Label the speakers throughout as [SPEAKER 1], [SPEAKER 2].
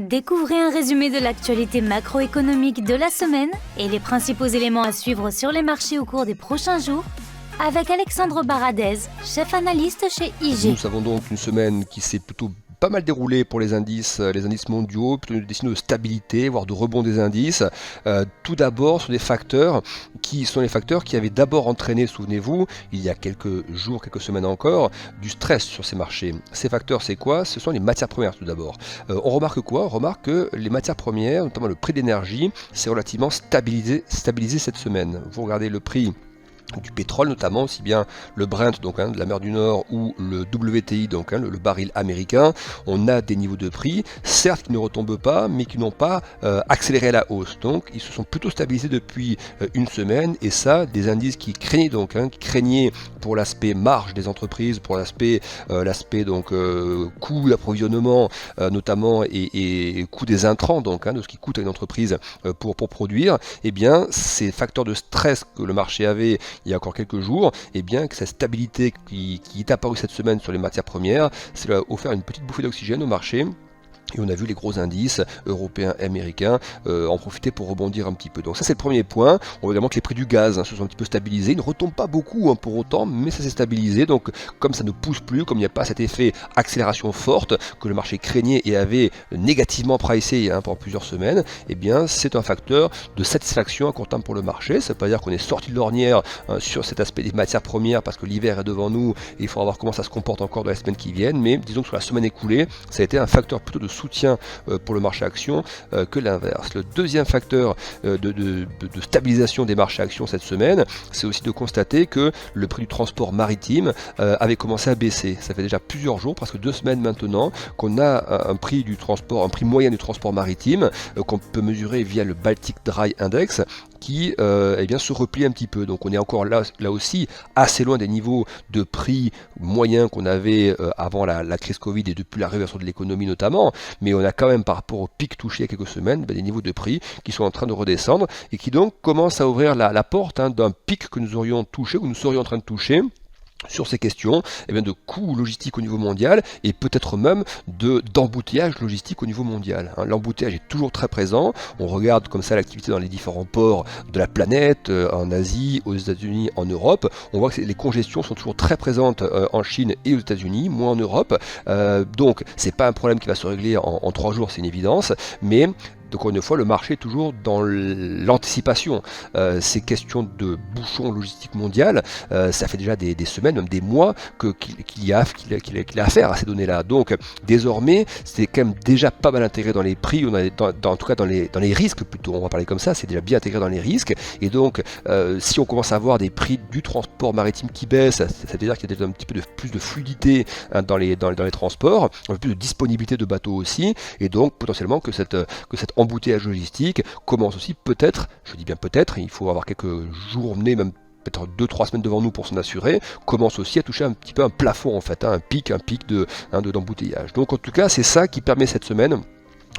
[SPEAKER 1] Découvrez un résumé de l'actualité macroéconomique de la semaine et les principaux éléments à suivre sur les marchés au cours des prochains jours avec Alexandre Baradez, chef analyste chez IG.
[SPEAKER 2] Nous avons donc une semaine qui s'est plutôt pas mal déroulé pour les indices mondiaux, plutôt des signes de stabilité, voire de rebond des indices. Tout d'abord sur des facteurs qui sont les facteurs qui avaient d'abord entraîné, souvenez-vous, il y a quelques jours, quelques semaines encore, du stress sur ces marchés. Ces facteurs, c'est quoi? Ce sont les matières premières tout d'abord. On remarque quoi? On remarque que les matières premières, notamment le prix d'énergie, s'est relativement stabilisé cette semaine. Vous regardez le prix du pétrole notamment, aussi bien le Brent donc de la mer du Nord ou le WTI donc le baril américain, on a des niveaux de prix certes qui ne retombent pas mais qui n'ont pas accéléré à la hausse, donc ils se sont plutôt stabilisés depuis une semaine, et ça des indices qui craignaient donc qui craignaient pour l'aspect marge des entreprises, pour l'aspect donc coût d'approvisionnement notamment et coût des intrants donc de ce qui coûte à une entreprise pour produire, et bien ces facteurs de stress que le marché avait il y a encore quelques jours, et bien que cette stabilité qui est apparue cette semaine sur les matières premières, c'est offert une petite bouffée d'oxygène au marché. Et on a vu les gros indices européens et américains en profiter pour rebondir un petit peu. Donc ça c'est le premier point. On voit également que les prix du gaz se sont un petit peu stabilisés. Ils ne retombent pas beaucoup pour autant, mais ça s'est stabilisé. Donc comme ça ne pousse plus, comme il n'y a pas cet effet accélération forte que le marché craignait et avait négativement pricé pendant plusieurs semaines, eh bien c'est un facteur de satisfaction à court terme pour le marché. Ça ne veut pas dire qu'on est sorti de l'ornière sur cet aspect des matières premières parce que l'hiver est devant nous et il faudra voir comment ça se comporte encore dans les semaines qui viennent. Mais disons que sur la semaine écoulée, ça a été un facteur plutôt de soutien pour le marché action que l'inverse. Le deuxième facteur de stabilisation des marchés actions cette semaine, c'est aussi de constater que le prix du transport maritime avait commencé à baisser. Ça fait déjà plusieurs jours, presque 2 semaines maintenant, qu'on a un prix du transport, un prix moyen du transport maritime qu'on peut mesurer via le Baltic Dry Index qui bien, se replie un petit peu. Donc on est encore là aussi assez loin des niveaux de prix moyens qu'on avait avant la crise Covid et depuis la réouverture de l'économie notamment, mais on a quand même par rapport au pic touché il y a quelques semaines des niveaux de prix qui sont en train de redescendre et qui donc commencent à ouvrir la porte d'un pic que nous aurions touché ou nous serions en train de toucher sur ces questions de coûts logistiques au niveau mondial et peut-être même d'embouteillage logistique au niveau mondial. L'embouteillage est toujours très présent. On regarde comme ça l'activité dans les différents ports de la planète, en Asie, aux États-Unis, en Europe. On voit que les congestions sont toujours très présentes en Chine et aux États-Unis, moins en Europe. Donc c'est pas un problème qui va se régler en 3 jours, c'est une évidence, mais donc encore une fois, le marché est toujours dans l'anticipation. Ces questions de bouchons logistiques mondial, ça fait déjà des semaines, même des mois qu'il a affaire à ces données-là. Donc désormais, c'est quand même déjà pas mal intégré dans les prix, en tout cas dans les risques plutôt, on va parler comme ça, c'est déjà bien intégré dans les risques. Et donc si on commence à avoir des prix du transport maritime qui baissent, ça veut dire qu'il y a déjà un petit peu plus de fluidité dans les transports, un peu plus de disponibilité de bateaux aussi, et donc potentiellement que cette embouteillage logistique commence aussi peut-être, je dis bien peut-être, il faut avoir quelques journées, même peut-être 2-3 semaines devant nous pour s'en assurer, commence aussi à toucher un petit peu un plafond en fait, un pic d'embouteillage. Donc en tout cas c'est ça qui permet cette semaine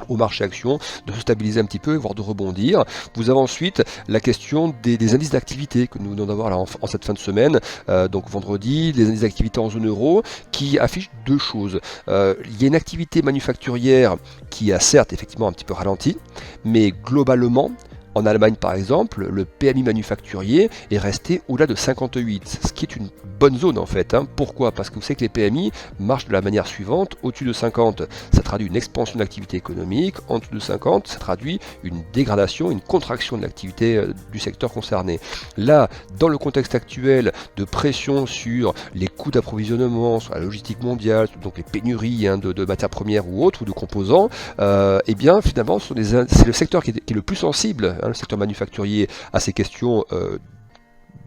[SPEAKER 2] au marché action de se stabiliser un petit peu, voire de rebondir. Vous avez ensuite la question des indices d'activité que nous venons d'avoir là en cette fin de semaine, donc vendredi, les indices d'activité en zone euro qui affichent 2 choses. Il y a une activité manufacturière qui a certes effectivement un petit peu ralenti, mais globalement, en Allemagne par exemple, le PMI manufacturier est resté au-delà de 58, ce qui est une bonne zone en fait. Pourquoi? Parce que vous savez que les PMI marchent de la manière suivante: au-dessus de 50, ça traduit une expansion de l'activité économique; en dessous de 50, ça traduit une dégradation, une contraction de l'activité du secteur concerné. Là, dans le contexte actuel de pression sur les coûts d'approvisionnement, sur la logistique mondiale, donc les pénuries de matières premières ou autres, ou de composants, et bien finalement c'est le secteur qui est le plus sensible, le secteur manufacturier, à ces questions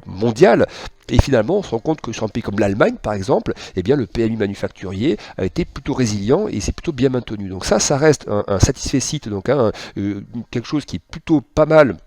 [SPEAKER 2] mondiales. Et finalement, on se rend compte que sur un pays comme l'Allemagne, par exemple, eh bien, le PMI manufacturier a été plutôt résilient et c'est plutôt bien maintenu. Donc ça reste un satisfecit, donc quelque chose qui est plutôt pas mal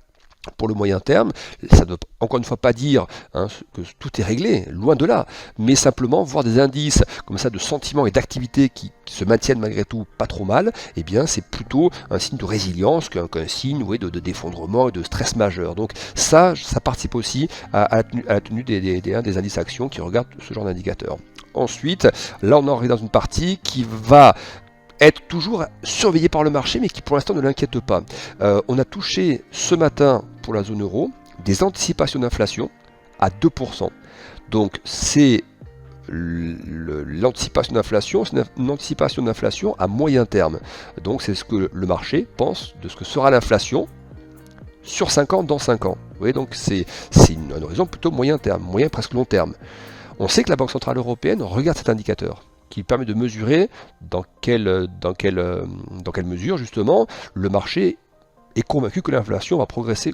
[SPEAKER 2] pour le moyen terme. Ça ne veut encore une fois pas dire que tout est réglé, loin de là, mais simplement voir des indices comme ça de sentiments et d'activité qui se maintiennent malgré tout pas trop mal, eh bien c'est plutôt un signe de résilience qu'un signe de d'effondrement et de stress majeur. Donc ça participe aussi à la tenue des indices actions qui regardent ce genre d'indicateurs. Ensuite, là on arrive dans une partie qui va être toujours surveillé par le marché, mais qui pour l'instant ne l'inquiète pas. On a touché ce matin pour la zone euro des anticipations d'inflation à 2%. Donc c'est l'anticipation d'inflation, c'est une anticipation d'inflation à moyen terme. Donc c'est ce que le marché pense de ce que sera l'inflation sur 5 ans, dans 5 ans. Vous voyez, donc c'est un horizon plutôt moyen terme, moyen presque long terme. On sait que la Banque Centrale Européenne regarde cet indicateur qui permet de mesurer dans quelle mesure justement le marché est convaincu que l'inflation va progresser,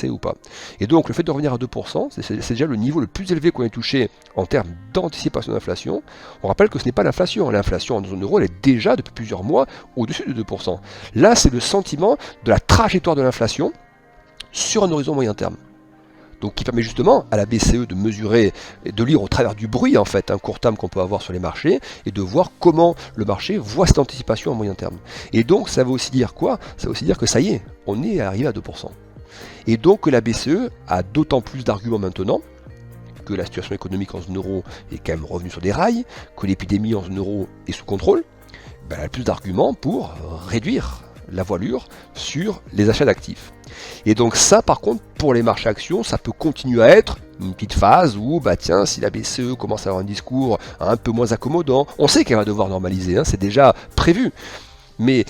[SPEAKER 2] ou pas. Et donc le fait de revenir à 2%, c'est déjà le niveau le plus élevé qu'on ait touché en termes d'anticipation d'inflation. On rappelle que ce n'est pas l'inflation. L'inflation en zone euro, elle est déjà depuis plusieurs mois au-dessus de 2%. Là, c'est le sentiment de la trajectoire de l'inflation sur un horizon moyen terme. Donc qui permet justement à la BCE de mesurer, et de lire au travers du bruit en fait, un court terme qu'on peut avoir sur les marchés, et de voir comment le marché voit cette anticipation à moyen terme. Et donc ça veut aussi dire quoi? Ça veut aussi dire que ça y est, on est arrivé à 2%. Et donc que la BCE a d'autant plus d'arguments maintenant, que la situation économique en zone euro est quand même revenue sur des rails, que l'épidémie en zone euro est sous contrôle, ben elle a plus d'arguments pour réduire la voilure sur les achats d'actifs. Et donc ça par contre pour les marchés actions ça peut continuer à être une petite phase où bah tiens si la BCE commence à avoir un discours un peu moins accommodant, on sait qu'elle va devoir normaliser, c'est déjà prévu. Mais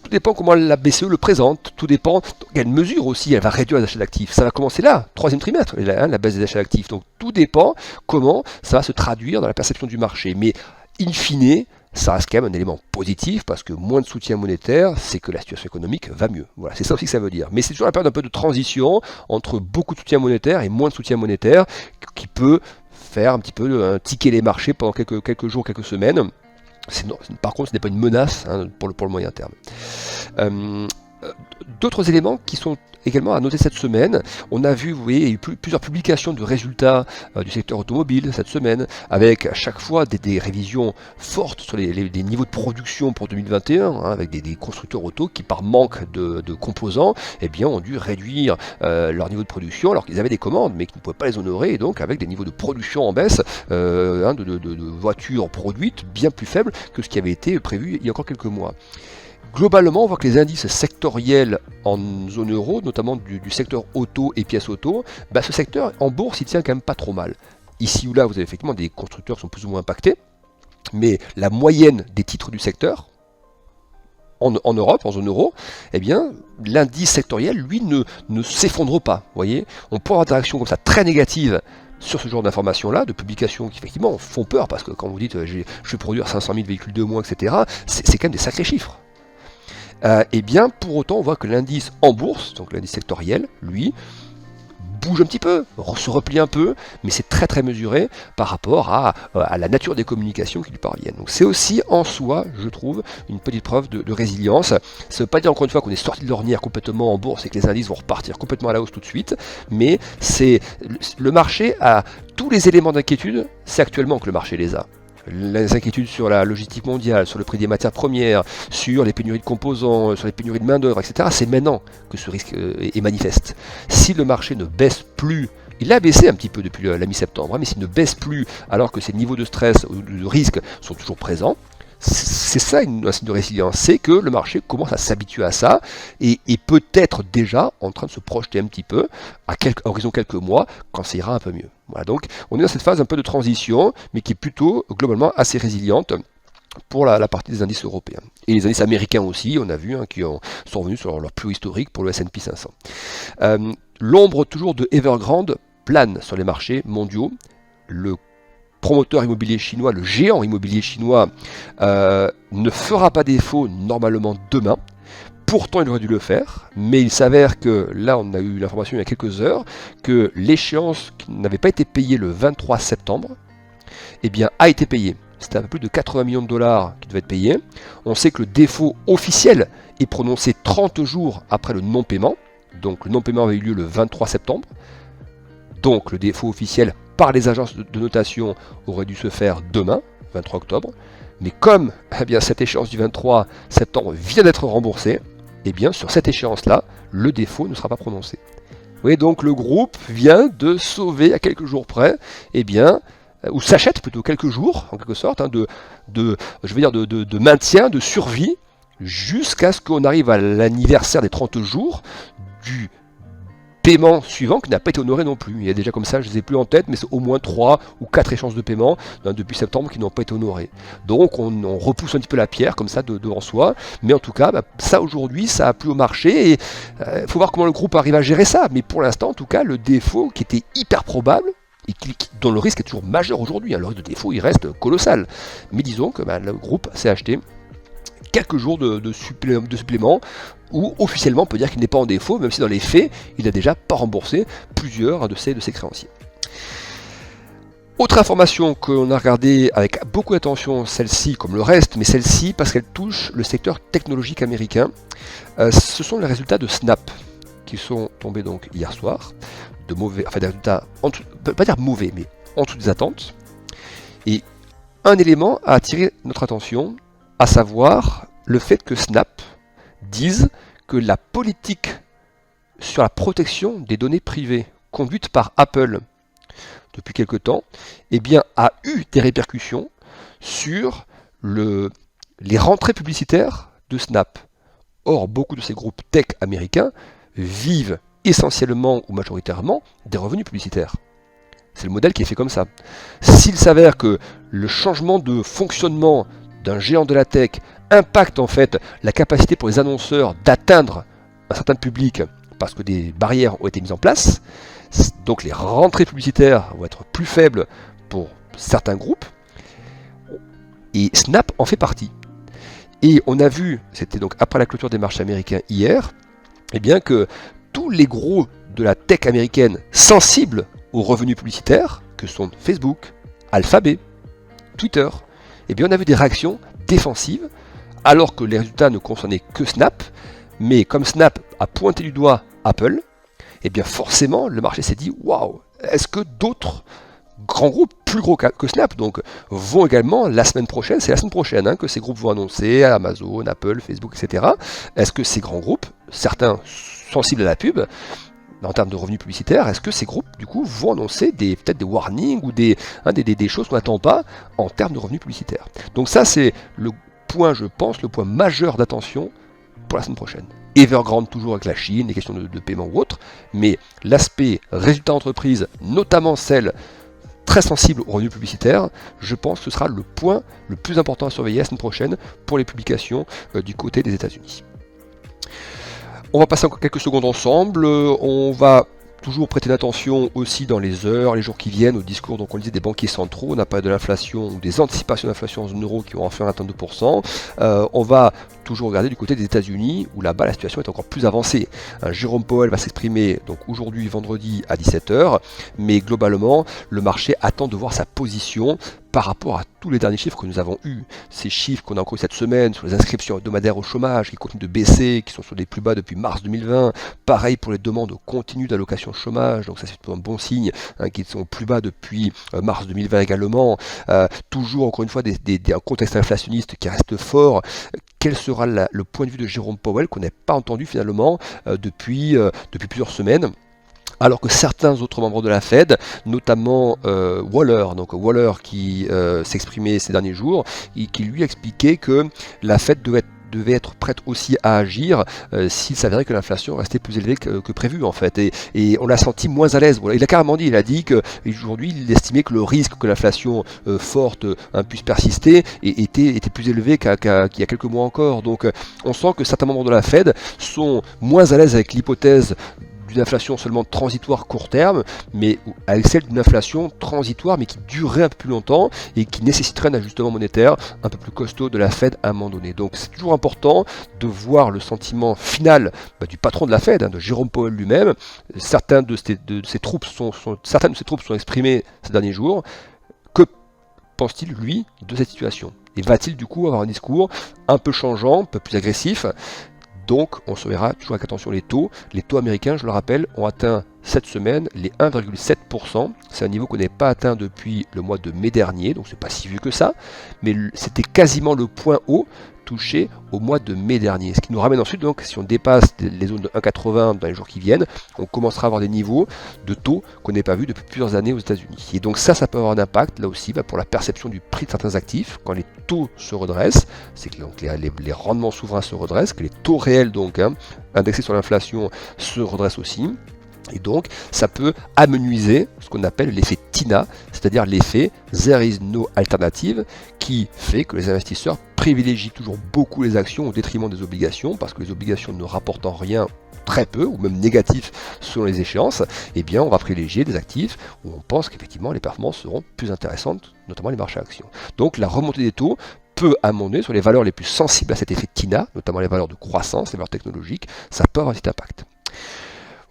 [SPEAKER 2] tout dépend comment la BCE le présente, tout dépend quelle mesure aussi elle va réduire les achats d'actifs. Ça va commencer là, troisième trimestre, la baisse des achats d'actifs. Donc tout dépend comment ça va se traduire dans la perception du marché. Mais in fine, ça reste quand même un élément positif parce que moins de soutien monétaire, c'est que la situation économique va mieux. Voilà, c'est ça aussi que ça veut dire. Mais c'est toujours la période un peu de transition entre beaucoup de soutien monétaire et moins de soutien monétaire qui peut faire un petit peu ticker les marchés pendant quelques jours, quelques semaines. Par contre, ce n'est pas une menace pour le moyen terme. D'autres éléments qui sont également à noter cette semaine, on a vu, vous voyez, il y a eu plusieurs publications de résultats du secteur automobile cette semaine, avec à chaque fois des révisions fortes sur les niveaux de production pour 2021, avec des constructeurs auto qui par manque de composants, eh bien, ont dû réduire leur niveau de production alors qu'ils avaient des commandes mais qui ne pouvaient pas les honorer, et donc avec des niveaux de production en baisse de voitures produites bien plus faibles que ce qui avait été prévu il y a encore quelques mois. Globalement, on voit que les indices sectoriels en zone euro, notamment du secteur auto et pièces auto, bah ce secteur en bourse, il tient quand même pas trop mal. Ici ou là, vous avez effectivement des constructeurs qui sont plus ou moins impactés, mais la moyenne des titres du secteur, en Europe, en zone euro, eh bien, l'indice sectoriel, lui, ne s'effondre pas. Vous voyez, on peut avoir des réactions comme ça très négatives sur ce genre d'informations-là, de publications qui effectivement font peur, parce que quand vous dites je vais produire 500 000 véhicules de moins, etc., c'est quand même des sacrés chiffres. Et bien pour autant on voit que l'indice en bourse, donc l'indice sectoriel, lui, bouge un petit peu, se replie un peu, mais c'est très très mesuré par rapport à la nature des communications qui lui parviennent. Donc c'est aussi en soi, je trouve, une petite preuve de résilience. Ça ne veut pas dire encore une fois qu'on est sorti de l'ornière complètement en bourse et que les indices vont repartir complètement à la hausse tout de suite, mais c'est le marché a tous les éléments d'inquiétude, c'est actuellement que le marché les a. Les inquiétudes sur la logistique mondiale, sur le prix des matières premières, sur les pénuries de composants, sur les pénuries de main-d'œuvre, etc., c'est maintenant que ce risque est manifeste. Si le marché ne baisse plus, il a baissé un petit peu depuis la mi-septembre, mais s'il ne baisse plus alors que ces niveaux de stress ou de risque sont toujours présents, c'est ça un signe de résilience, c'est que le marché commence à s'habituer à ça et peut-être déjà en train de se projeter un petit peu à horizon quelques mois quand ça ira un peu mieux. Voilà, donc on est dans cette phase un peu de transition, mais qui est plutôt globalement assez résiliente pour la partie des indices européens. Et les indices américains aussi, on a vu, qui sont revenus sur leur plus haut historique pour le S&P 500. L'ombre toujours de Evergrande plane sur les marchés mondiaux. Le promoteur immobilier chinois, le géant immobilier chinois, ne fera pas défaut normalement demain. Pourtant, il aurait dû le faire, mais il s'avère que, là on a eu l'information il y a quelques heures, que l'échéance qui n'avait pas été payée le 23 septembre, eh bien, a été payée. C'était un peu plus de 80 millions de dollars qui devaient être payés. On sait que le défaut officiel est prononcé 30 jours après le non-paiement. Donc le non-paiement avait eu lieu le 23 septembre. Donc le défaut officiel par les agences de notation aurait dû se faire demain, 23 octobre. Mais comme cette échéance du 23 septembre vient d'être remboursée, eh bien sur cette échéance-là, le défaut ne sera pas prononcé. Vous voyez, donc le groupe vient de sauver à quelques jours près ou s'achètent plutôt quelques jours, en quelque sorte, de maintien, de survie, jusqu'à ce qu'on arrive à l'anniversaire des 30 jours du paiement suivant qui n'a pas été honoré non plus. Il y a déjà comme ça, je ne les ai plus en tête, mais c'est au moins 3 ou 4 échéances de paiement depuis septembre qui n'ont pas été honorées. Donc on repousse un petit peu la pierre comme ça devant soi, mais en tout cas, ça aujourd'hui, ça a plu au marché et il faut voir comment le groupe arrive à gérer ça. Mais pour l'instant, en tout cas, le défaut qui était hyper probable, et dont le risque est toujours majeur aujourd'hui, le risque de défaut il reste colossal. Mais disons que le groupe s'est acheté quelques jours de supplément, où officiellement on peut dire qu'il n'est pas en défaut, même si dans les faits, il n'a déjà pas remboursé plusieurs de ses créanciers. Autre information qu'on a regardée avec beaucoup d'attention, celle-ci comme le reste, mais celle-ci parce qu'elle touche le secteur technologique américain, ce sont les résultats de Snap, qui sont tombés donc hier soir, des résultats, pas dire mauvais, mais en dessous des attentes. Et un élément a attiré notre attention, à savoir le fait que Snap dise que la politique sur la protection des données privées conduite par Apple depuis quelque temps, a eu des répercussions sur les rentrées publicitaires de Snap. Or, beaucoup de ces groupes tech américains vivent essentiellement ou majoritairement des revenus publicitaires. C'est le modèle qui est fait comme ça. S'il s'avère que le changement de fonctionnement d'un géant de la tech impacte en fait la capacité pour les annonceurs d'atteindre un certain public parce que des barrières ont été mises en place, donc les rentrées publicitaires vont être plus faibles pour certains groupes, et Snap en fait partie. Et on a vu, c'était donc après la clôture des marchés américains hier, que tous les gros de la tech américaine sensibles aux revenus publicitaires, que sont Facebook, Alphabet, Twitter, on a vu des réactions défensives, alors que les résultats ne concernaient que Snap, mais comme Snap a pointé du doigt Apple, forcément le marché s'est dit waouh, est-ce que d'autres grands groupes plus gros que Snap vont également la semaine prochaine, c'est la semaine prochaine que ces groupes vont annoncer, Amazon, Apple, Facebook, etc. Est-ce que ces grands groupes, certains sensibles à la pub, en termes de revenus publicitaires, est-ce que ces groupes du coup vont annoncer peut-être des warnings ou des choses qu'on n'attend pas en termes de revenus publicitaires? Donc ça c'est le point, je pense, le point majeur d'attention pour la semaine prochaine. Evergrande toujours avec la Chine, les questions de paiement ou autre, mais l'aspect résultat entreprise, notamment celle très sensible aux revenus publicitaires, je pense que ce sera le point le plus important à surveiller la semaine prochaine pour les publications du côté des États-Unis. On va passer encore quelques secondes ensemble, on va toujours prêter attention aussi dans les heures, les jours qui viennent au discours, donc on le disait, des banquiers centraux. On a parlé de l'inflation ou des anticipations d'inflation en zone euro qui vont enfin atteindre 2%. On va toujours regarder du côté des États-Unis où là-bas la situation est encore plus avancée. Jérôme Powell va s'exprimer donc aujourd'hui vendredi à 17h, mais globalement le marché attend de voir sa position par rapport à tous les derniers chiffres que nous avons eus. Ces chiffres qu'on a encore eu cette semaine sur les inscriptions hebdomadaires au chômage qui continuent de baisser, qui sont sur des plus bas depuis mars 2020. Pareil pour les demandes continues d'allocation chômage, donc ça c'est un bon signe, qui sont plus bas depuis mars 2020 également. Toujours encore une fois un contexte inflationniste qui reste fort. Quel sera le point de vue de Jérôme Powell qu'on n'a pas entendu finalement depuis plusieurs semaines, alors que certains autres membres de la Fed, notamment Waller qui s'exprimait ces derniers jours, et qui lui expliquait que la Fed devait être prête aussi à agir s'il s'avérait que l'inflation restait plus élevée que prévu en fait. Et on l'a senti moins à l'aise. Voilà. Il a carrément dit, il a dit qu'aujourd'hui il estimait que le risque que l'inflation forte puisse persister était plus élevé qu'il y a quelques mois encore. Donc on sent que certains membres de la Fed sont moins à l'aise avec l'hypothèse d'une inflation seulement transitoire court terme, mais avec celle d'une inflation transitoire mais qui durerait un peu plus longtemps et qui nécessiterait un ajustement monétaire un peu plus costaud de la Fed à un moment donné. Donc c'est toujours important de voir le sentiment final du patron de la Fed, de Jérôme Powell lui-même. Certaines de ses troupes sont exprimées ces derniers jours. Que pense-t-il, lui, de cette situation? Et va-t-il du coup avoir un discours un peu changeant, un peu plus agressif? Donc on se verra toujours avec attention les taux. Les taux américains, je le rappelle, ont atteint cette semaine les 1,7%. C'est un niveau qu'on n'avait pas atteint depuis le mois de mai dernier, donc c'est pas si vieux que ça, mais c'était quasiment le point haut touché au mois de mai dernier. Ce qui nous ramène ensuite, donc, si on dépasse les zones de 1,80 dans les jours qui viennent, on commencera à avoir des niveaux de taux qu'on n'avait pas vus depuis plusieurs années aux États-Unis. Et donc ça peut avoir un impact, là aussi, pour la perception du prix de certains actifs. Quand les taux se redressent, c'est que donc, les rendements souverains se redressent, que les taux réels, donc, indexés sur l'inflation, se redressent aussi. Et donc, ça peut amenuiser ce qu'on appelle l'effet TINA, c'est-à-dire l'effet There is no alternative, qui fait que les investisseurs privilégient toujours beaucoup les actions au détriment des obligations, parce que les obligations ne rapportant rien, très peu, ou même négatif selon les échéances, eh bien on va privilégier des actifs où on pense qu'effectivement les performances seront plus intéressantes, notamment les marchés actions. Donc la remontée des taux peut amener sur les valeurs les plus sensibles à cet effet TINA, notamment les valeurs de croissance, les valeurs technologiques, ça peut avoir un petit impact.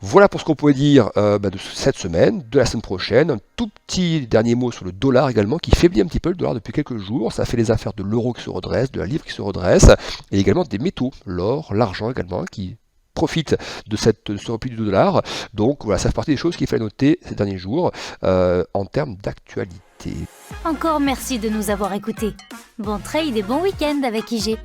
[SPEAKER 2] Voilà pour ce qu'on pouvait dire de cette semaine, de la semaine prochaine. Un tout petit dernier mot sur le dollar également, qui faiblit un petit peu le dollar depuis quelques jours. Ça fait les affaires de l'euro qui se redresse, de la livre qui se redresse, et également des métaux, l'or, l'argent également, qui profitent de ce repli du dollar. Donc voilà, ça fait partie des choses qu'il fallait noter ces derniers jours en termes d'actualité.
[SPEAKER 1] Encore merci de nous avoir écoutés. Bon trade et bon week-end avec IG.